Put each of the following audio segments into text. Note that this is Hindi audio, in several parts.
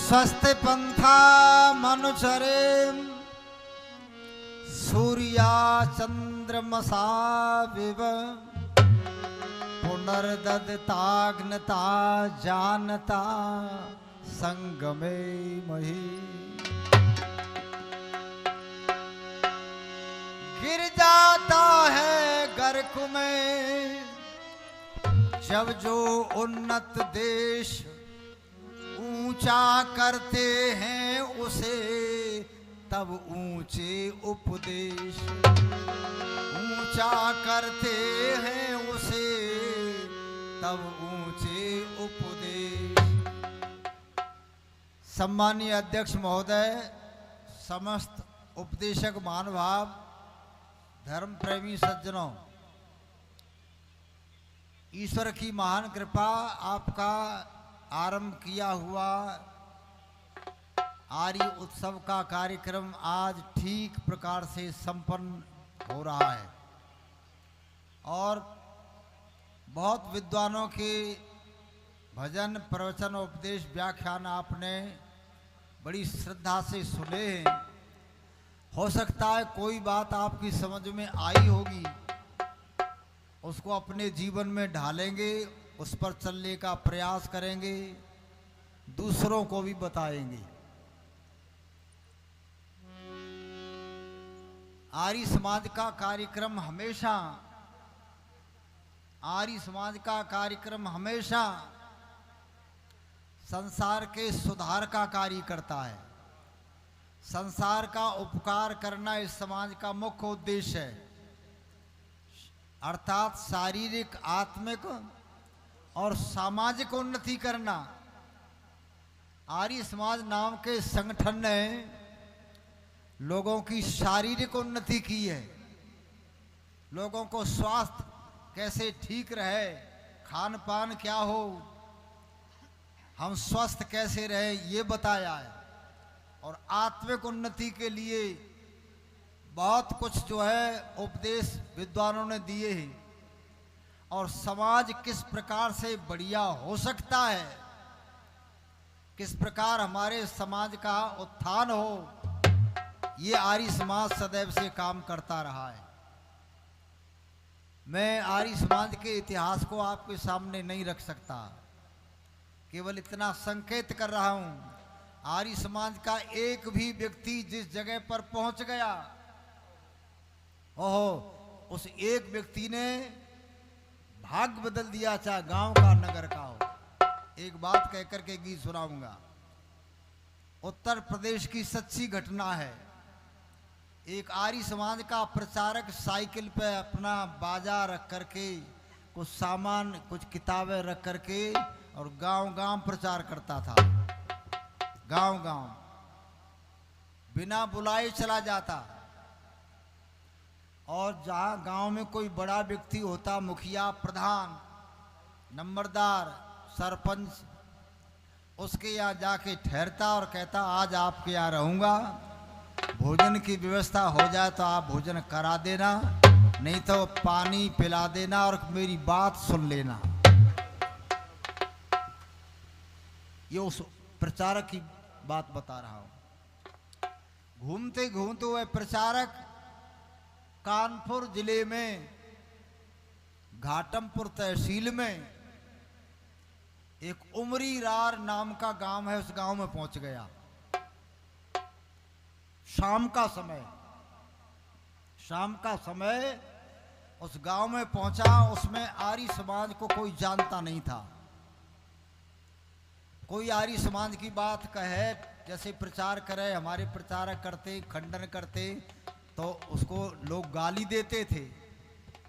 स्वस्ति पंथा मनुचरे सूर्या चंद्रमसा विव पुनर्दत्ताग्नता जानता संगमे मही। गिर जाता है गर्क में जब जो उन्नत देश, ऊंचा करते हैं उसे तब ऊंचे उपदेश। ऊंचा करते हैं उसे तब ऊंचे उपदेश। सम्मानीय अध्यक्ष महोदय, समस्त उपदेशक महानुभाव, धर्म प्रेमी सज्जनों, ईश्वर की महान कृपा, आपका आरंभ किया हुआ आर्य उत्सव का कार्यक्रम आज ठीक प्रकार से संपन्न हो रहा है और बहुत विद्वानों के भजन, प्रवचन, उपदेश, व्याख्यान आपने बड़ी श्रद्धा से सुने हैं। हो सकता है कोई बात आपकी समझ में आई होगी, उसको अपने जीवन में ढालेंगे, उस पर चलने का प्रयास करेंगे, दूसरों को भी बताएंगे। आर्य समाज का कार्यक्रम हमेशा संसार के सुधार का कार्य करता है। संसार का उपकार करना इस समाज का मुख्य उद्देश्य है, अर्थात शारीरिक, आत्मिक और सामाजिक उन्नति करना। आर्य समाज नाम के संगठन ने लोगों की शारीरिक उन्नति की है, लोगों को स्वास्थ्य कैसे ठीक रहे, खान पान क्या हो, हम स्वस्थ कैसे रहे, ये बताया है। और आत्मिक उन्नति के लिए बहुत कुछ जो है उपदेश विद्वानों ने दिए हैं और समाज किस प्रकार से बढ़िया हो सकता है, किस प्रकार हमारे समाज का उत्थान हो, ये आर्य समाज सदैव से काम करता रहा है। मैं आर्य समाज के इतिहास को आपके सामने नहीं रख सकता, केवल इतना संकेत कर रहा हूं। आर्य समाज का एक भी व्यक्ति जिस जगह पर पहुंच गया, ओहो, उस एक व्यक्ति ने भाग्य बदल दिया, चाहे गांव का, नगर का हो। एक बात कहकर के गीत सुनाऊंगा। उत्तर प्रदेश की सच्ची घटना है। एक आर्य समाज का प्रचारक साइकिल पे अपना बाजा रख करके, कुछ सामान, कुछ किताबें रख करके और गांव-गांव प्रचार करता था। गांव-गांव बिना बुलाए चला जाता और जहां गांव में कोई बड़ा व्यक्ति होता, मुखिया, प्रधान, नंबरदार, सरपंच, उसके यहाँ जाके ठहरता और कहता, आज आपके यहाँ रहूंगा, भोजन की व्यवस्था हो जाए तो आप भोजन करा देना, नहीं तो पानी पिला देना और मेरी बात सुन लेना। ये उस प्रचारक की बात बता रहा हूं। घूमते घूमते हुए प्रचारक कानपुर जिले में घाटमपुर तहसील में एक उमरी रार नाम का गांव है, उस गांव में पहुंच गया। शाम का समय उस गांव में पहुंचा। उसमें आर्य समाज को कोई जानता नहीं था। कोई आर्य समाज की बात कहे, जैसे प्रचार करे, हमारे प्रचारक करते, खंडन करते, तो उसको लोग गाली देते थे,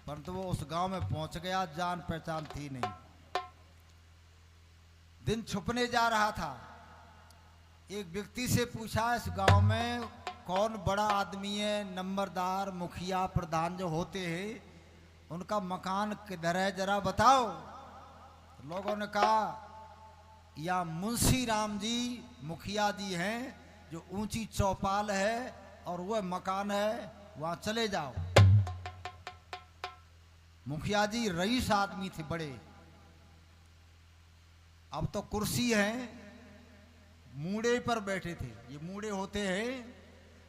परंतु वो उस गांव में पहुंच गया, जान पहचान थी नहीं। दिन छुपने जा रहा था। एक व्यक्ति से पूछा, इस गांव में कौन बड़ा आदमी है, नंबरदार, मुखिया, प्रधान जो होते हैं, उनका मकान किधर है, जरा बताओ। लोगों ने कहा, या मुंशी राम जी मुखिया जी हैं, जो ऊंची चौपाल है और वह मकान है, वहां चले जाओ। मुखिया जी रईस आदमी थे बड़े, अब तो कुर्सी है, मूड़े पर बैठे थे। ये मूड़े होते हैं,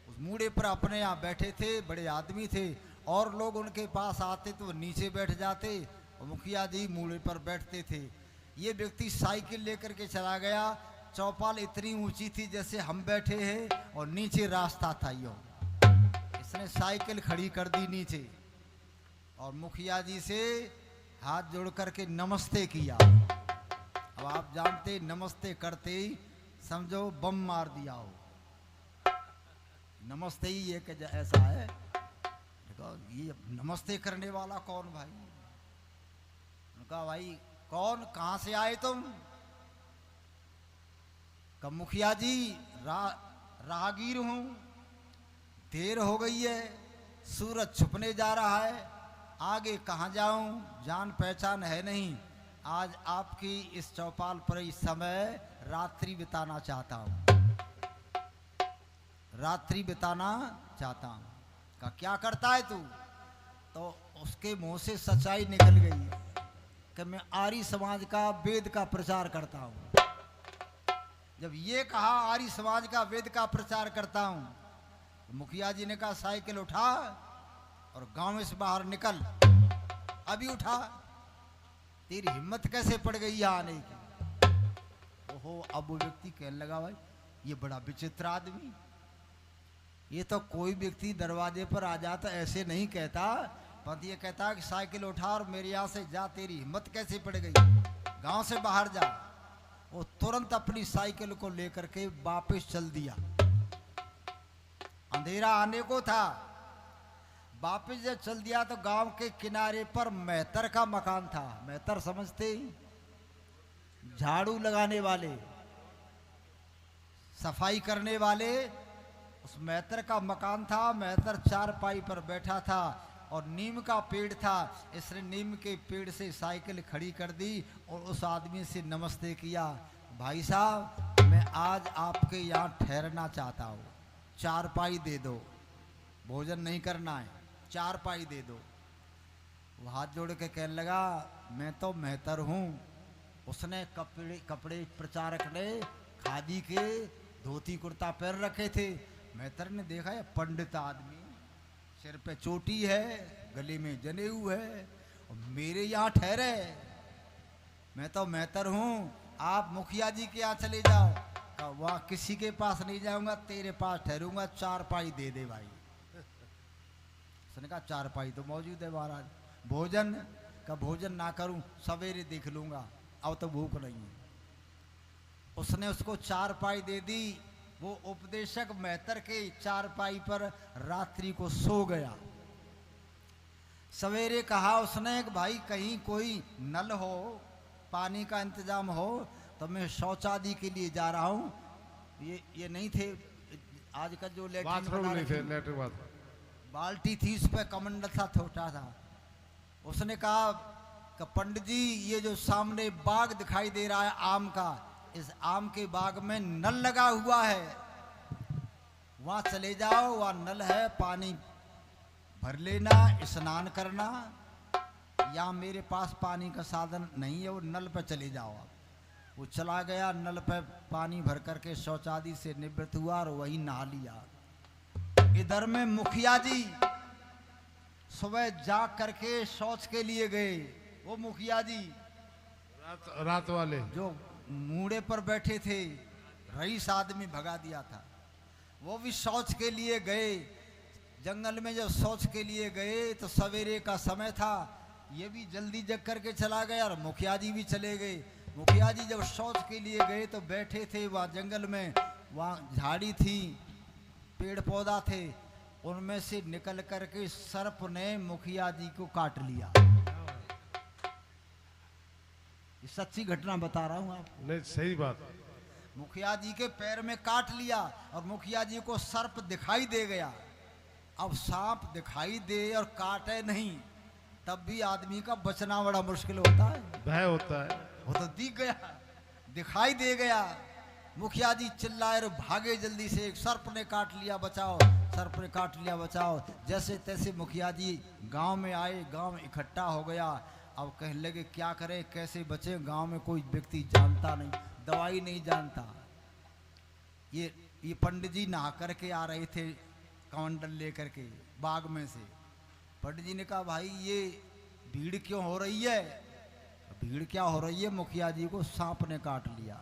उस मूड़े पर अपने यहाँ बैठे थे, बड़े आदमी थे, और लोग उनके पास आते तो नीचे बैठ जाते, और मुखिया जी मूड़े पर बैठते थे। ये व्यक्ति साइकिल लेकर के चला गया। चौपाल इतनी ऊंची थी जैसे हम बैठे हैं, और नीचे रास्ता था। यो इसने साइकिल खड़ी कर दी नीचे, और मुखिया जी से हाथ जोड़ करके नमस्ते किया। अब आप जानते, नमस्ते करते ही समझो बम मार दिया हो। नमस्ते ही एक ऐसा है, देखो ये नमस्ते करने वाला कौन भाई? उनका भाई कौन, कहां से आए तुम? कब मुखिया जी राहगीर हूं, देर हो गई है, सूरज छुपने जा रहा है, आगे कहाँ जाऊं, जान पहचान है नहीं। आज आपकी इस चौपाल पर इस समय रात्रि बिताना चाहता हूं, रात्रि बिताना चाहता हूं। का क्या करता है तू? तो उसके मुंह से सच्चाई निकल गई कि मैं आर्य समाज का, वेद का प्रचार करता हूं। जब ये कहा आर्य समाज का, वेद का प्रचार करता हूं, तो मुखिया जी ने कहा साइकिल उठा और गांव से बाहर निकल, अभी उठा। तेरी हिम्मत कैसे पड़ गई यहाँ आने की? ओहो, अब वो व्यक्ति कहने लगा भाई ये बड़ा विचित्र आदमी, ये तो कोई व्यक्ति दरवाजे पर आ जाता ऐसे नहीं कहता, पर ये कहता कि साइकिल उठा और मेरे यहाँ से जा, तेरी हिम्मत कैसे पड़ गई, गांव से बाहर जा। वो तुरंत अपनी साइकिल को लेकर के वापस चल दिया। अंधेरा आने को था, वापस जब चल दिया तो गांव के किनारे पर मेहतर का मकान था। मेहतर समझते? झाड़ू लगाने वाले, सफाई करने वाले, उस मेहतर का मकान था। मेहतर चारपाई पर बैठा था और नीम का पेड़ था। इसने नीम के पेड़ से साइकिल खड़ी कर दी और उस आदमी से नमस्ते किया। भाई साहब, मैं आज आपके यहाँ ठहरना चाहता हूँ, चारपाई दे दो, भोजन नहीं करना है, चारपाई दे दो। वो हाथ जोड़ के कहने लगा मैं तो मेहतर हूँ। उसने कपड़े प्रचारक ने खादी के धोती कुर्ता पहन रखे थे। मेहतर ने देखा है पंडित आदमी, सिर पे चोटी है, गले में जनेऊ है, और मेरे यहाँ ठहरे। मैं तो मेहतर हूँ, आप मुखिया जी के यहाँ चले जाओ। कहा वहाँ किसी के पास नहीं जाऊंगा, तेरे पास ठहरूंगा, चारपाई दे दे भाई। उसने कहा चारपाई तो मौजूद है महाराज, भोजन का भोजन ना करूं, सवेरे देख लूंगा, अब तो भूख नहीं है। उसने उसको चारपाई दे दी। वो उपदेशक मेहतर के चारपाई पर रात्रि को सो गया। सवेरे कहा उसने कि भाई कहीं कोई नल हो, पानी का इंतजाम हो, तो मैं शौचादि के लिए जा रहा हूँ। ये नहीं थे आज का जो लेटरिन, बाल्टी थी, उस पर कमंडल था, छोटा था। उसने कहा कि पंडित जी ये जो सामने बाग दिखाई दे रहा है आम का, इस आम के बाग में नल लगा हुआ है, वहां चले जाओ, वहां नल है, पानी भर लेना, स्नान करना। यहाँ मेरे पास पानी का साधन नहीं है, वो नल पर चले जाओ आप। वो चला गया, नल पर पानी भर करके शौचादि से निवृत्त हुआ और वही नहा लिया। इधर में मुखिया जी सुबह जाग करके शौच के लिए गए। वो मुखिया जी रात वाले जो मूड़े पर बैठे थे, रईस आदमी भगा दिया था, वो भी शौच के लिए गए। जंगल में जब शौच के लिए गए तो सवेरे का समय था, ये भी जल्दी जग करके चला गया और मुखिया जी भी चले गए। मुखिया जी जब शौच के लिए गए तो बैठे थे वहाँ जंगल में, वहाँ झाड़ी थी, पेड़ पौधा थे, उनमें से निकल करके सर्प ने मुखिया जी को काट लिया। ये सच्ची घटना बता रहा हूँ आपको। नहीं, सही बात। मुखिया जी के पैर में काट लिया और मुखिया जी को सर्प दिखाई दे गया। अब सांप दिखाई दे और काटे नहीं, तब भी आदमी का बचना बड़ा मुश्किल होता है, भय होता है। वो तो दिख गया, दिखाई दे गया। मुखिया जी चिल्लाए और भागे जल्दी से, एक सर्प ने काट लिया, बचाओ, सर्प ने काट लिया, बचाओ। जैसे तैसे मुखिया जी गांव में आए, गांव इकट्ठा हो गया। अब कहने लगे क्या करें, कैसे बचे, गांव में कोई व्यक्ति जानता नहीं, दवाई नहीं जानता। ये पंडित जी नहा करके आ रहे थे कमंडल लेकर के बाग में से। पंडित जी ने कहा भाई ये भीड़ क्यों हो रही है? भीड़ क्या हो रही है? मुखिया जी को सांप ने काट लिया।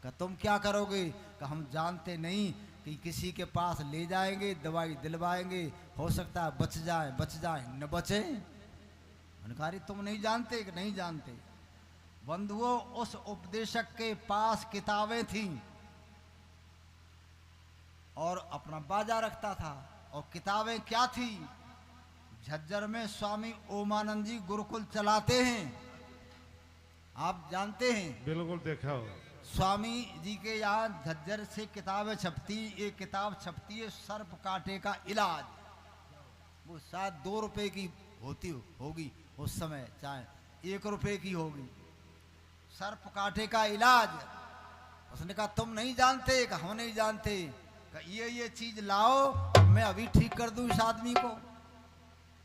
कहा तुम क्या करोगे? कहा हम जानते नहीं कि किसी के पास ले जाएंगे, दवाई दिलवाएंगे, हो सकता है बच जाए न बचे। मैंने कहा तुम नहीं जानते? कि नहीं जानते। बंधुओं, उस उपदेशक के पास किताबें थीं और अपना बाजा रखता था। और किताबें क्या थी? झज्जर में स्वामी ओमानंद जी गुरुकुल चलाते हैं, आप जानते हैं? बिल्कुल देखा हो। स्वामी जी के यहाँ झज्जर से किताबें छपती। एक किताब छपती है सर्प कांटे का इलाज। वो शायद 2 रुपए की होगी उस समय, चाहे 1 रुपए की होगी। सर्प कांटे का इलाज। उसने कहा तुम नहीं जानते? कहा हम नहीं जानते। कहा ये चीज लाओ, मैं अभी ठीक कर दूं इस आदमी को,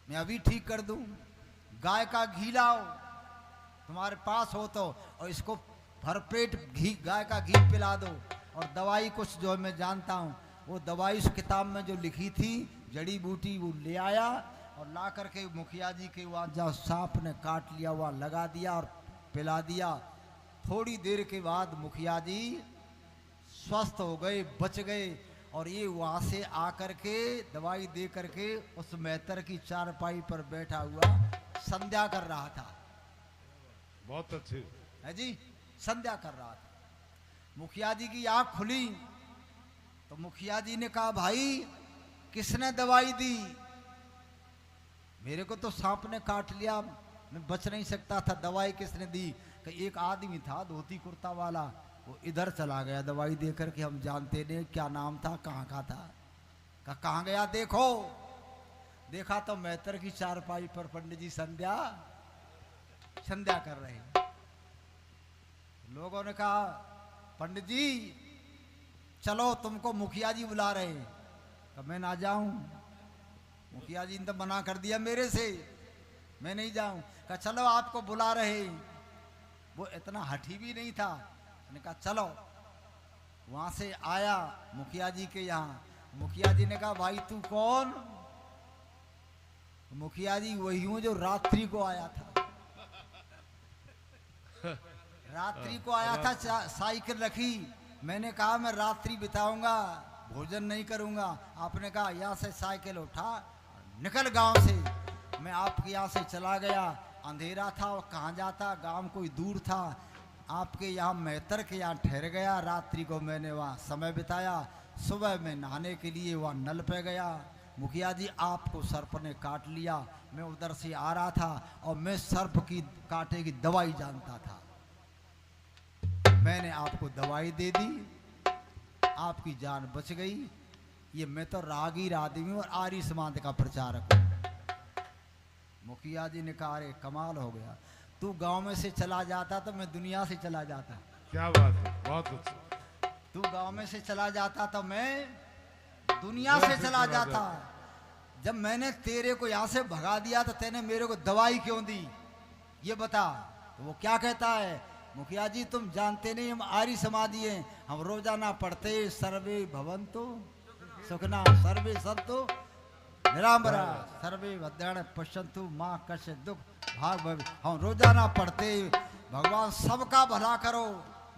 मैं अभी ठीक कर दूं। गाय का घी लाओ तुम्हारे पास हो तो, और इसको भरपेट घी, गाय का घी पिला दो। और दवाई कुछ जो मैं जानता हूँ, वो दवाई उस किताब में जो लिखी थी, जड़ी बूटी, वो ले आया और ला करके मुखिया जी के वहाँ जहाँ सांप ने काट लिया वहाँ लगा दिया और पिला दिया। थोड़ी देर के बाद मुखिया जी स्वस्थ हो गए, बच गए। और ये वहाँ से आकर के दवाई दे करके उस मेहतर की चारपाई पर बैठा हुआ संध्या कर रहा था। बहुत अच्छी है जी, संध्या कर रहा था। मुखिया जी की आंख खुली तो मुखिया जी ने कहा भाई किसने दवाई दी? मेरे को तो सांप ने काट लिया, मैं बच नहीं सकता था, दवाई किसने दी? कि एक आदमी था धोती कुर्ता वाला, वो इधर चला गया दवाई दे करके, हम जानते नहीं क्या नाम था, कहाँ का था। कहाँ गया देखो। देखा तो मेहतर की चारपाई पर पंडित जी संध्या कर रहे हैं। लोगों ने कहा पंडित जी चलो तुमको मुखिया जी बुला रहे हैं। कहा मैं ना जाऊं, मुखिया जी ने तो मना कर दिया मेरे से, मैं नहीं जाऊं। कहा चलो आपको बुला रहे हैं। वो इतना हठी भी नहीं था। मैंने कहा चलो। वहां से आया मुखिया जी के यहाँ। मुखिया जी ने कहा भाई तू कौन? मुखिया जी वही हूं जो रात्रि को आया था। रात्रि को आया था, साइकिल रखी, मैंने कहा मैं रात्रि बिताऊंगा, भोजन नहीं करूंगा। आपने कहा यहाँ से साइकिल उठा, निकल गांव से। मैं आपके यहाँ से चला गया, अंधेरा था और कहाँ जाता, गांव कोई दूर था। आपके यहाँ मेहतर के यहाँ ठहर गया, रात्रि को मैंने वहाँ समय बिताया। सुबह में नहाने के लिए वहाँ नल पे गया। मुखिया जी आपको सर्प ने काट लिया, मैं उधर से आ रहा था और मैं सर्प की कांटे की दवाई जानता था, मैंने आपको दवाई दे दी, आपकी जान बच गई। ये मैं तो रागीर आदमी और आर्य समाज का प्रचारक हूँ। मुखिया जी ने कहा अरे कमाल हो गया, तू गांव में से चला जाता तो मैं दुनिया से चला जाता। क्या बात है, बहुत अच्छा। तू गांव में से चला जाता तो मैं दुनिया से चला जाता। जब मैंने तेरे को यहाँ से भगा दिया तो तेने मेरे को दवाई क्यों दी, ये बता। तो वो क्या कहता है, मुखिया जी तुम जानते नहीं हम आर्य समाजी हैं, हम रोजाना पढ़ते सर्वे भवन्तु सुखना सर्वे सन्तु निरामरा सर्वे भद्राणि पश्यन्तु मां कश्चित् दुख भाग भव। हम रोजाना पढ़ते भगवान सबका भला करो,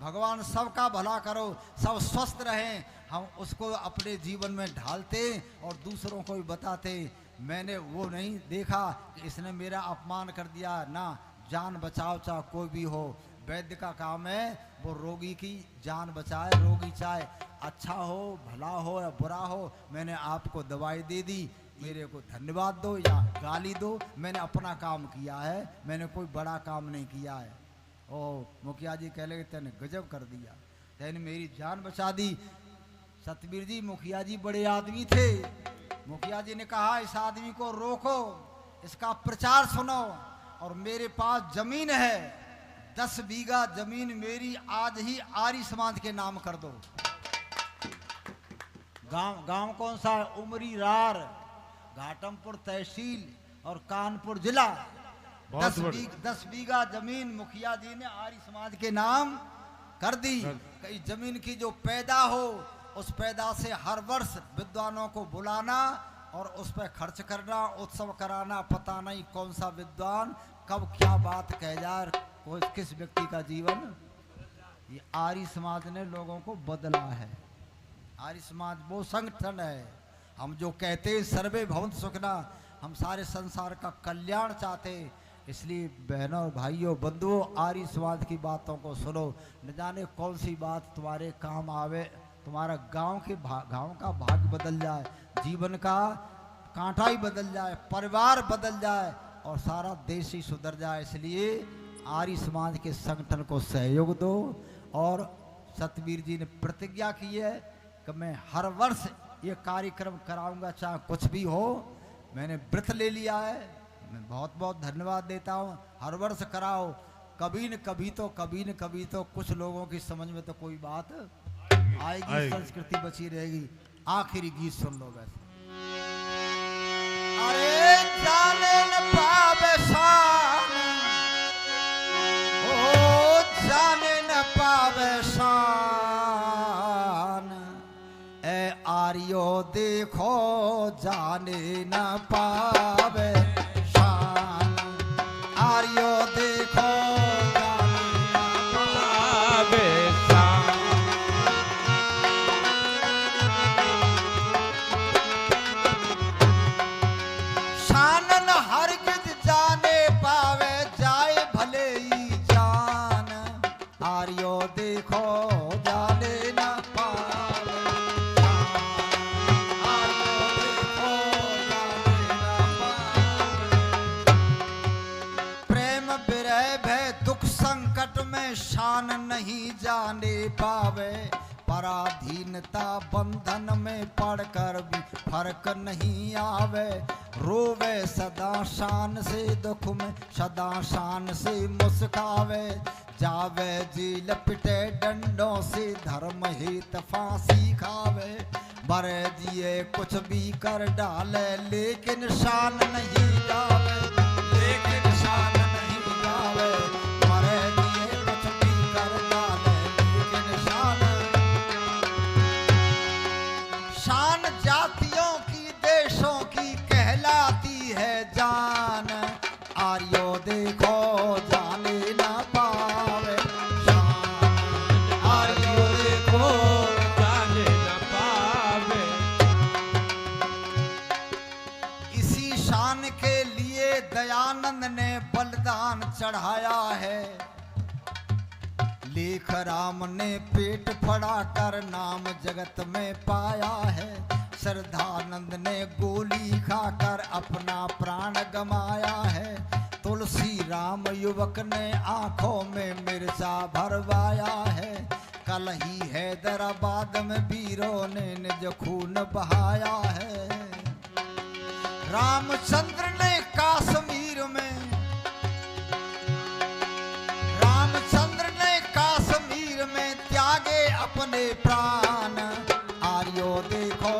भगवान सबका भला करो, सब स्वस्थ रहें, हम उसको अपने जीवन में ढालते और दूसरों को भी बताते। मैंने वो नहीं देखा कि इसने मेरा अपमान कर दिया ना। जान बचाओ चाहे कोई भी हो, वैद्य का काम है वो रोगी की जान बचाए। रोगी चाहे अच्छा हो, भला हो या बुरा हो, मैंने आपको दवाई दे दी, मेरे को धन्यवाद दो या गाली दो, मैंने अपना काम किया है, मैंने कोई बड़ा काम नहीं किया है। ओ मुखिया जी कह लगे तेने गजब कर दिया, तेने मेरी जान बचा दी। सतबीर जी मुखिया जी बड़े आदमी थे। मुखिया जी ने कहा इस आदमी को रोको, इसका प्रचार सुनो, और मेरे पास जमीन है 10 बीघा जमीन मेरी आज ही आर्य समाज के नाम कर दो। गांव कौन सा है? उमरी रार, घाटमपुर तहसील और कानपुर जिला। 10 बीघा जमीन मुखिया जी ने आर्य समाज के नाम कर दी। कई जमीन की जो पैदा हो उस पैदा से हर वर्ष विद्वानों को बुलाना और उस पर खर्च करना, उत्सव कराना। पता नहीं कौन सा विद्वान कब क्या बात कह जाए, कोई किस व्यक्ति का जीवन। ये आर्य समाज ने लोगों को बदला है। आर्य समाज वो संगठन है, हम जो कहते हैं सर्वे भवन्तु सुखिनः, हम सारे संसार का कल्याण चाहते। इसलिए बहनों भाइयों बंधुओं, आर्य समाज की बातों को सुनो। न जाने कौन सी बात तुम्हारे काम आवे, तुम्हारा गांव का भाग्य बदल जाए, जीवन का कांटा ही बदल जाए, परिवार बदल जाए और सारा देश ही सुधर जाए। इसलिए आर्य समाज के संगठन को सहयोग दो। और सतवीर जी ने प्रतिज्ञा की है कि मैं हर वर्ष ये कार्यक्रम कराऊंगा, चाहे कुछ भी हो। मैंने व्रत ले लिया है, मैं बहुत बहुत धन्यवाद देता हूँ। हर वर्ष कराओ, कभी न कभी तो कुछ लोगों की समझ में तो कोई बात आएगी, संस्कृति बची रहेगी। आखिरी गीत सुन लो वैसे। अरे जाने न पावे शान, ओ जाने न पावे शान, ए आर्यो देखो जाने न पावे शान, आर्यो देखो जाने न पावे शान। शानन हरगिज जाने पावे, जाए भले ही जान, आर्यो देखो जाने न पावे शान, आर्यो देखो जाने न पावे। प्रेम विरह भय दुख संकट में शान नहीं जाने पावे, पराधीनता बंधन में पड़कर भी फर्क नहीं आवे। रोवे सदा शान से दुख में, सदा शान से मुस्कावे। जावे जेल पिटे डंडों से, धर्म हित फांसी खावे। मरे जिए कुछ भी कर डाले, लेकिन शान नहीं जावे, लेकिन शान नहीं जावे। मरे जिए कुछ भी कर डाले, लेकिन शान जातियों की देशों की कहलाती है जान, आर्यो देखो जाने न पावे शान, आर्यो देखो जाने न पावे। इसी शान के लिए दयानंद ने बलिदान चढ़ाया है। लेख राम ने पेट फड़ा कर नाम जगत में पाया है। श्रद्धानंद ने गोली खाकर अपना प्राण गमाया है। तुलसी राम युवक ने आंखों में मिर्चा भरवाया है। कल ही हैदराबाद में वीरों ने निज खून बहाया है। रामचंद्र ने कश्मीर में, रामचंद्र ने कश्मीर में त्यागे अपने प्राण, आर्यो देखो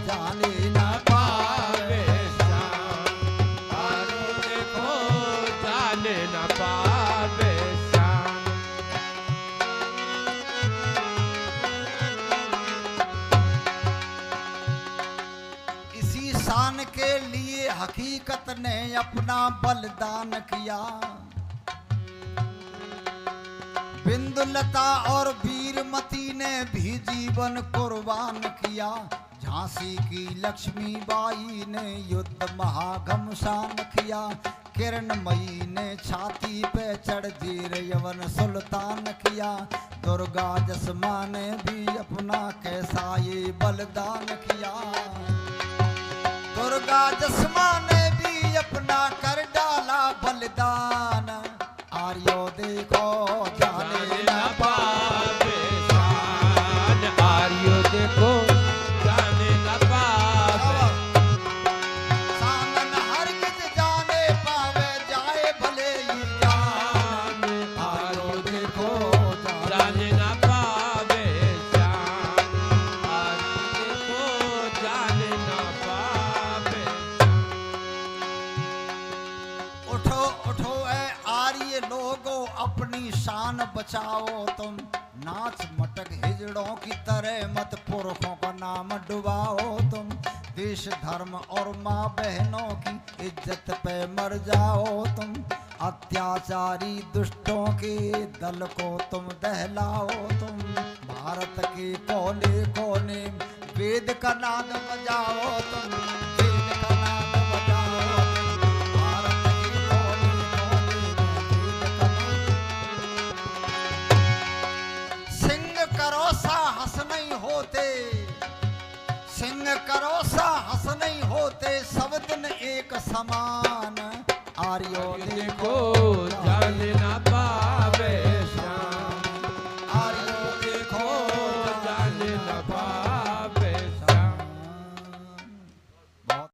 जाने न पावे शान, आर्यो देखो जाने न पावे शान। इसी शान के लिए हकीकत ने अपना बलिदान किया। बिंदुलता और वीरमती ने भी जीवन कुर्बान किया। झांसी की लक्ष्मीबाई ने युद्ध महाघमसान किया। किरणमयी ने छाती पे चढ़ जीर यवन सुल्तान किया। दुर्गा जसमा ने भी अपना कैसा ये बलिदान किया। दुर्गा जसमा ने भी अपना कर डाला बलिदान, आर्यो देखो जाने न पावे शान, आर्यो देखो जाने न पावे शान। हरगिज जाने पावे, जाए भले ही जान, आर्यो देखो जाने न पावे शान, आर्यो देखो जाने न पावे। उठो उठो ऐ आर्य लोगों, अपनी शान की तरह मत पुरखों का नाम डुबाओ तुम। देश धर्म और माँ बहनों की इज्जत पे मर जाओ तुम। अत्याचारी दुष्टों के दल को तुम दहलाओ तुम। भारत के कोने कोने वेद का नाद बजाओ तुम। वेद का नाद बजाओ तुम। भारत के कोने कोने वेद का नाद। सिंह करो साहस नहीं होते, सिंह करो साहस नहीं होते, सब दिन एक समान। आर्यो देखो जान ना पावे श्याम, आर्यो देखो जान ना पावे